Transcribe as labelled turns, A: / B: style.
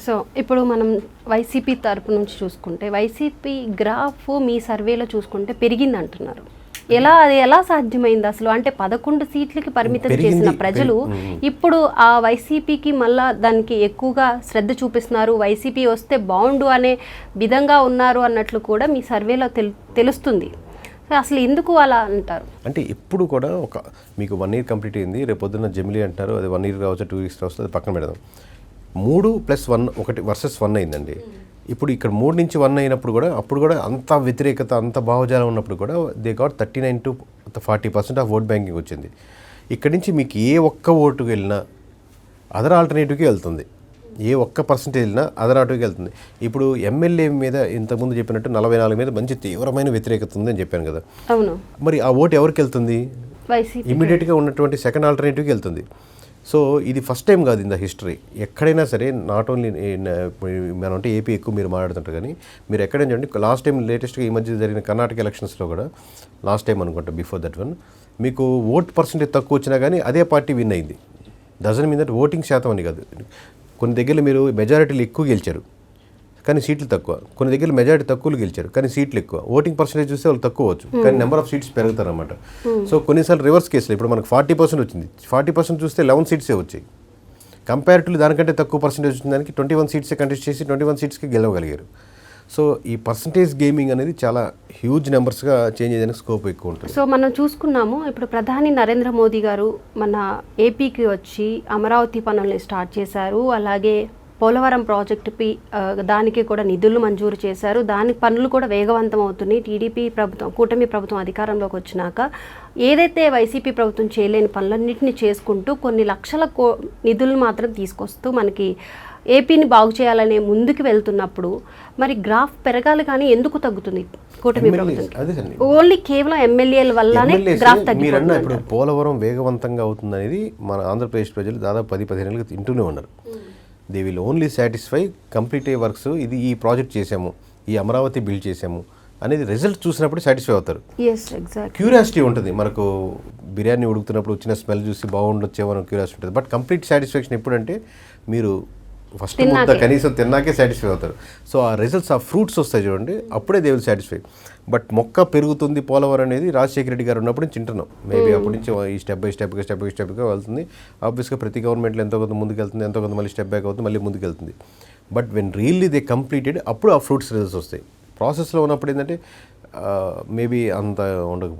A: So ఇప్పుడు మనం YCP తరపు నుంచి చూసుకుంటే వైసీపీ గ్రాఫ్ మీ సర్వేలో చూసుకుంటే పెరిగింది అంటున్నారు. అది ఎలా సాధ్యమైంది అసలు? అంటే 11 సీట్లకి పరిమితం చేసిన ప్రజలు ఇప్పుడు ఆ వైసీపీకి మళ్ళా దానికి ఎక్కువగా శ్రద్ధ చూపిస్తున్నారు, వైసీపీ వస్తే బాగుండు అనే విధంగా ఉన్నారు అన్నట్లు కూడా మీ సర్వేలో తెలుస్తుంది. అసలు ఎందుకు అలా అంటారు?
B: అంటే ఇప్పుడు కూడా మీకు 1 year కంప్లీట్ అయింది, రేపు పొద్దున్న జమిలీ అంటారు, అది 1 year కావచ్చు 2 years కావచ్చు, అది పక్కన పెడదాం. 3+1 1 versus 1 అయిందండి. ఇప్పుడు ఇక్కడ 3 నుంచి 1 అయినప్పుడు కూడా అప్పుడు కూడా అంత వ్యతిరేకత, అంత భావజాలం ఉన్నప్పుడు కూడా they got 39 to 40% of vote banking వచ్చింది. ఇక్కడి నుంచి మీకు ఏ ఒక్క ఓటుకు వెళ్ళినా అదర్ ఆల్టర్నేటివ్కి వెళ్తుంది, ఏ ఒక్క పర్సెంటేజ్ వెళ్ళినా అదర్ ఆటోకి వెళ్తుంది. ఇప్పుడు ఎమ్మెల్యే మీద ఇంతకుముందు చెప్పినట్టు 44 మీద మంచి తీవ్రమైన వ్యతిరేకత ఉందని చెప్పాను కదా.
A: అవును.
B: మరి ఆ ఓటు ఎవరికి వెళ్తుంది? ఇమీడియట్గా ఉన్నటువంటి సెకండ్ ఆల్టర్నేటివ్కి వెళ్తుంది. సో ఇది ఫస్ట్ టైం కాదు ఇన్ ద హిస్టరీ. ఎక్కడైనా సరే నాట్ ఓన్లీ మనం అంటే ఏపీ ఎక్కువ మీరు మాట్లాడుతుంటారు, కానీ మీరు ఎక్కడైనా చూడండి, లాస్ట్ టైం లేటెస్ట్గా ఈ మధ్య జరిగిన కర్ణాటక ఎలక్షన్స్లో కూడా లాస్ట్ టైం అనుకుంటా బిఫోర్ దట్ వన్ మీకు ఓట్ పర్సెంటేజ్ తక్కువ వచ్చినా కానీ అదే పార్టీ విన్ అయింది. డజన్ మీద ఓటింగ్ శాతం అని కాదు. కొన్ని దగ్గర మీరు మెజారిటీలు ఎక్కువ గెలిచారు కానీ సీట్లు తక్కువ, కొన్ని దగ్గర మెజారిటీ తక్కువలు గెలిచారు కానీ సీట్లు ఎక్కువ. ఓటింగ్ పర్సెంటేజ్ చూస్తే వాళ్ళు తక్కువ వచ్చు కానీ నెంబర్ ఆఫ్ సీట్స్ పెరుగుతారు అనమాట. సో కొన్నిసార్లు రివర్స్ కేసులు ఇప్పుడు మనకు 40% వచ్చింది, 40% చూస్తే 11 సీట్సే వచ్చాయి. కంపారిటివ్లీ దానికంటే తక్కువ పర్సెంటేజ్ వచ్చిన దానికి 21 సీట్సే కంటెస్ట్ చేసి 21 సీట్స్కి గెలవగలిగారు. సో ఈ పర్సంటేజ్ గేమింగ్ అనేది చాలా హ్యూజ్ నెంబర్స్గా చేంజ్ అయ్యేదానికి స్కోప్ ఎక్కువ ఉంటుంది.
A: సో మనం చూసుకున్నాము, ఇప్పుడు ప్రధాని నరేంద్ర మోదీ గారు మన ఏపీకి వచ్చి అమరావతి పనుల్ని స్టార్ట్ చేశారు, అలాగే పోలవరం ప్రాజెక్టుపై దానికి కూడా నిధులు మంజూరు చేశారు. దాని పనులు కూడా వేగవంతం అవుతున్నాయి. టీడీపీ ప్రభుత్వం, కూటమి ప్రభుత్వం అధికారంలోకి వచ్చినాక ఏదైతే వైసీపీ ప్రభుత్వం చేయలేని పనులన్నింటినీ చేసుకుంటూ కొన్ని లక్షల నిధులు మాత్రం తీసుకొస్తూ మనకి ఏపీని బాగు చేయాలనే ముందుకు వెళ్తున్నప్పుడు మరి గ్రాఫ్ పెరగాలి కానీ ఎందుకు తగ్గుతుంది కూటమి ప్రభుత్వం? ఓన్లీ కేవలం ఎమ్మెల్యేల వల్లనే గ్రాఫ్ తగ్గిపోతుంది.
B: ఇప్పుడు పోలవరం వేగవంతంగా అవుతుంది అనేది మన ఆంధ్రప్రదేశ్ ప్రజలు దాదాపు 10-15 ఏళ్ళుగా తింటూనే ఉన్నారు. They will only satisfy complete works, ఇది ఈ ప్రాజెక్ట్ చేసాము, ఈ అమరావతి బిల్డ్ చేసాము అనేది రిజల్ట్ చూసినప్పుడు సాటిస్ఫై అవుతారు. క్యూరియాసిటీ ఉంటుంది, మనకు బిర్యానీ ఉడుకుతున్నప్పుడు వచ్చిన స్మెల్ చూసి బాగుండొచ్చేమో అని క్యూరియాసిటీ ఉంటుంది. బట్ కంప్లీట్ సాటిస్ఫాక్షన్ ఎప్పుడంటే మీరు ఫస్ట్ ముద్ద కనీసం తిన్నాకే సాటిస్ఫై అవుతారు. సో ఆ రిజల్ట్స్, ఆ ఫ్రూట్స్ వస్తాయి చూడండి, అప్పుడే దే విల్ సాటిస్ఫై. బట్ మొక్క పెరుగుతుంది పోలవరం అనేది రాజశేఖర రెడ్డి గారు ఉన్నప్పుడు నుంచి తింటున్నాం. మేబీ అప్పటి నుంచి ఈ స్టెప్ బై స్టెప్గా వెళ్తుంది. ఆబ్వియస్గా ప్రతి గవర్నమెంట్లో ఎంతో కొంత ముందుకు వెళ్తుంది, ఎంతో కొంత మళ్ళీ స్టెప్ బ్యాక్ అవుతుంది, మళ్ళీ ముందుకు వెళ్తుంది. But when really they completed అప్పుడు ఆ ఫ్రూట్స్ రిజల్ట్స్ వస్తాయి. ప్రాసెస్లో ఉన్నప్పుడు ఏంటంటే మేబీ అంత ఉండదు.